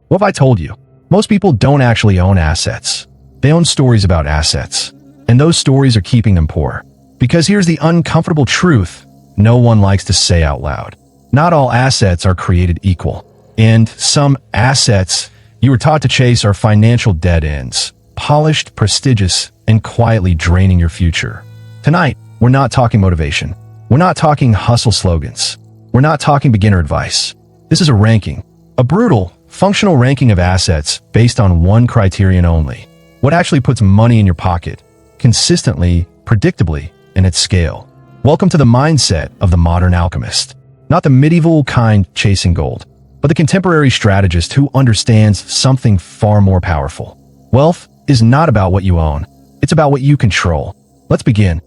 What have I told you? Most people don't actually own assets. They own stories about assets. And those stories are keeping them poor. Because here's the uncomfortable truth no one likes to say out loud. Not all assets are created equal. And some assets you were taught to chase are financial dead ends, polished, prestigious, and quietly draining your future. Tonight, we're not talking motivation. We're not talking hustle slogans. We're not talking beginner advice. This is a ranking, a brutal, functional ranking of assets based on one criterion only. What actually puts money in your pocket, consistently, predictably, and at scale. Welcome to the mindset of the modern alchemist. Not the medieval kind chasing gold, but the contemporary strategist who understands something far more powerful. Wealth is not about what you own. It's about what you control. Let's begin.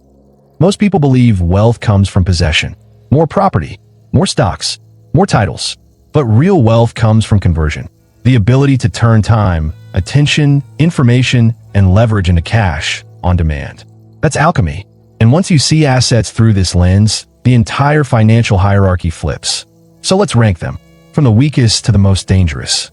Most people believe wealth comes from possession. More property, more stocks, more titles. But real wealth comes from conversion. The ability to turn time, attention, information, and leverage into cash on demand. That's alchemy. And once you see assets through this lens, the entire financial hierarchy flips. So let's rank them, from the weakest to the most dangerous.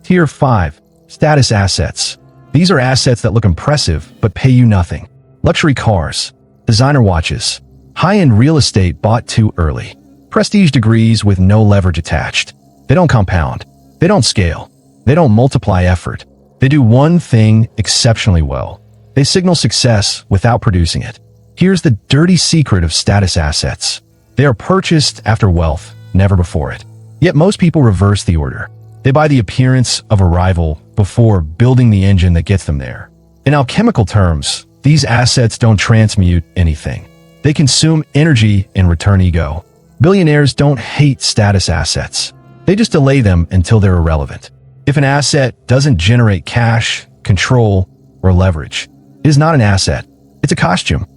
Tier 5. Status assets. These are assets that look impressive but pay you nothing. Luxury cars, designer watches, high-end real estate bought too early, prestige degrees with no leverage attached. They don't compound. They don't scale. They don't multiply effort. They do one thing exceptionally well. They signal success without producing it. Here's the dirty secret of status assets. They are purchased after wealth, never before it. Yet most people reverse the order. They buy the appearance of arrival before building the engine that gets them there. In alchemical terms, these assets don't transmute anything. They consume energy and return ego. Billionaires don't hate status assets. They just delay them until they're irrelevant. If an asset doesn't generate cash, control, or leverage, it is not an asset. It's a costume.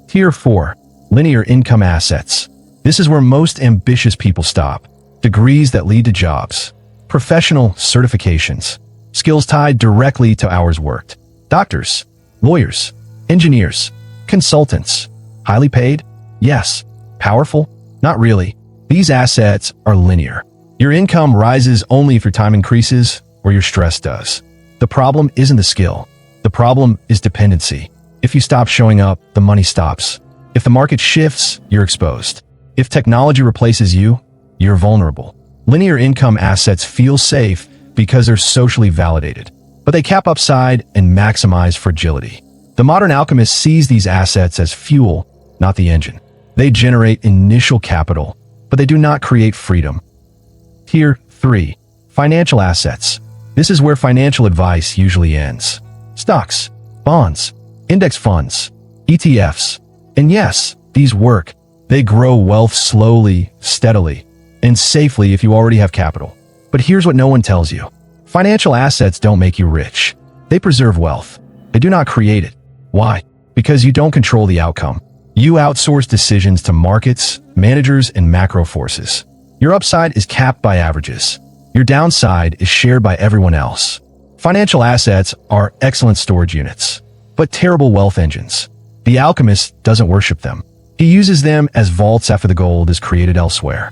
Tier 4. Linear income assets. This is where most ambitious people stop. Degrees that lead to jobs. Professional certifications. Skills tied directly to hours worked. Doctors, lawyers, engineers, consultants. Highly paid? Yes. Powerful? Not really. These assets are linear. Your income rises only if your time increases or your stress does. The problem isn't the skill. The problem is dependency. If you stop showing up, the money stops. If the market shifts, you're exposed. If technology replaces you, you're vulnerable. Linear income assets feel safe because they're socially validated, but they cap upside and maximize fragility. The modern alchemist sees these assets as fuel, not the engine. They generate initial capital, but they do not create freedom. Tier 3. Financial assets. This is where financial advice usually ends. Stocks, bonds, index funds, ETFs. And yes, these work. They grow wealth slowly, steadily, and safely if you already have capital. But here's what no one tells you. Financial assets don't make you rich. They preserve wealth. They do not create it. Why? Because you don't control the outcome. You outsource decisions to markets, managers, and macro forces. Your upside is capped by averages. Your downside is shared by everyone else. Financial assets are excellent storage units, but terrible wealth engines. The alchemist doesn't worship them. He uses them as vaults after the gold is created elsewhere.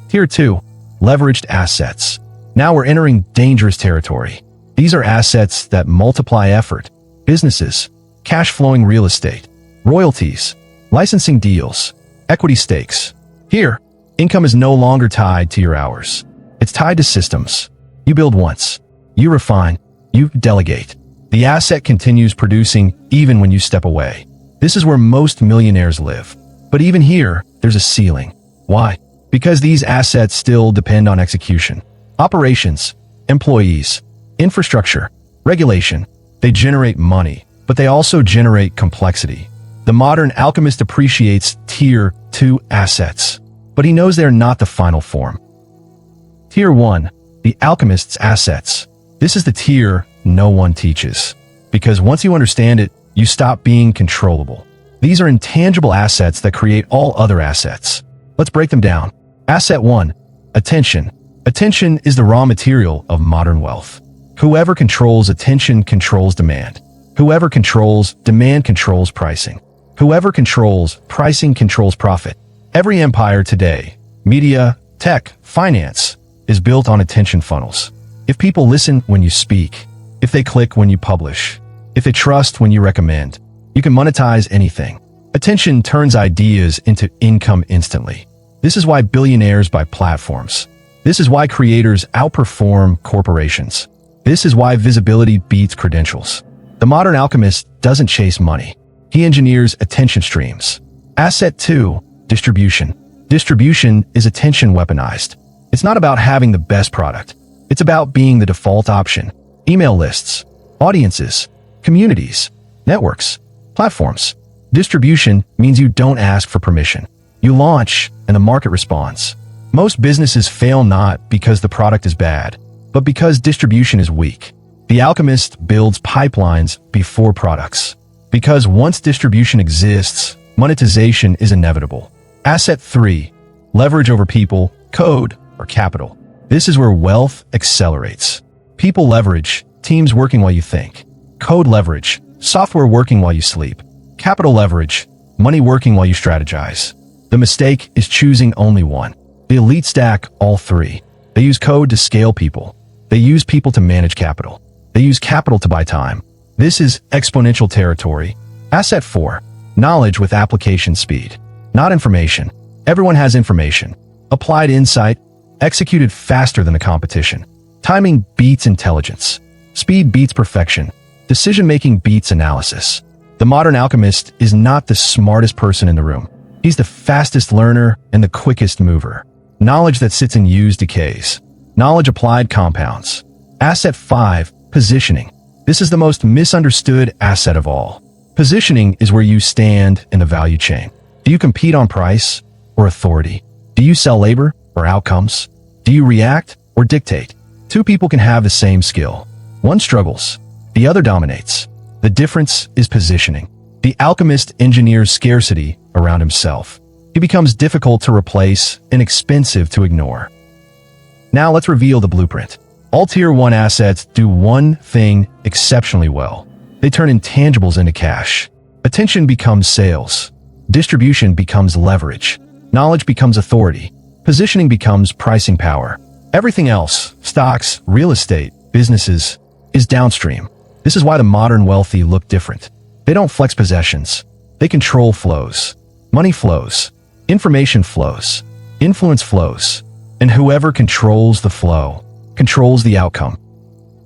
Tier 2. Leveraged assets. Now we're entering dangerous territory. These are assets that multiply effort. Businesses, cash-flowing real estate, royalties, licensing deals, equity stakes. Here, income is no longer tied to your hours. It's tied to systems. You build once. You refine. You delegate. The asset continues producing even when you step away. This is where most millionaires live. But even here, there's a ceiling. Why? Because these assets still depend on execution. Operations, employees, infrastructure, regulation. They generate money, but they also generate complexity. The modern alchemist appreciates Tier 2 assets, but he knows they're not the final form. Tier 1. The alchemist's assets. This is the tier no one teaches. Because once you understand it, you stop being controllable. These are intangible assets that create all other assets. Let's break them down. Asset 1. Attention. Attention is the raw material of modern wealth. Whoever controls attention controls demand. Whoever controls demand controls pricing. Whoever controls pricing controls profit. Every empire today, media, tech, finance, is built on attention funnels. If people listen when you speak, if they click when you publish, if they trust when you recommend, you can monetize anything. Attention turns ideas into income instantly. This is why billionaires buy platforms. This is why creators outperform corporations. This is why visibility beats credentials. The modern alchemist doesn't chase money. He engineers attention streams. Asset 2. Distribution. Distribution is attention weaponized. It's not about having the best product. It's about being the default option. Email lists, audiences, communities, networks, platforms. Distribution means you don't ask for permission. You launch, and the market responds. Most businesses fail not because the product is bad, but because distribution is weak. The alchemist builds pipelines before products. Because once distribution exists, monetization is inevitable. Asset 3. Leverage over people, code, or capital. This is where wealth accelerates. People leverage, teams working while you think. Code leverage, software working while you sleep. Capital leverage, money working while you strategize. The mistake is choosing only one. The elite stack all three. They use code to scale people. They use people to manage capital. They use capital to buy time. This is exponential territory. Asset 4. Knowledge with application speed. Not information. Everyone has information. Applied insight, executed faster than the competition. Timing beats intelligence. Speed beats perfection. Decision-making beats analysis. The modern alchemist is not the smartest person in the room. He's the fastest learner and the quickest mover. Knowledge that sits in use decays. Knowledge applied compounds. Asset 5. Positioning. This is the most misunderstood asset of all. Positioning is where you stand in the value chain. Do you compete on price or authority? Do you sell labor or outcomes? Do you react or dictate? Two people can have the same skill. One struggles, the other dominates. The difference is positioning. The alchemist engineers scarcity around himself. He becomes difficult to replace and expensive to ignore. Now let's reveal the blueprint. All Tier 1 assets do one thing exceptionally well. They turn intangibles into cash. Attention becomes sales. Distribution becomes leverage. Knowledge becomes authority. Positioning becomes pricing power. Everything else, stocks, real estate, businesses, is downstream. This is why the modern wealthy look different. They don't flex possessions. They control flows. Money flows. Information flows. Influence flows. And whoever controls the flow controls the outcome.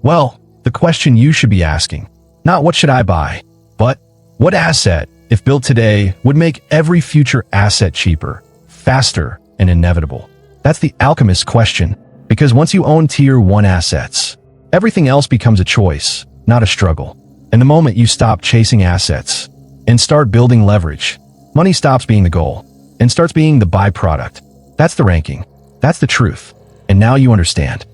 Well, the question you should be asking, not what should I buy, but what asset, if built today, would make every future asset cheaper, faster, and inevitable? That's the alchemist question, because once you own Tier 1 assets, everything else becomes a choice, not a struggle. And the moment you stop chasing assets and start building leverage, money stops being the goal and starts being the byproduct. That's the ranking. That's the truth. And now you understand.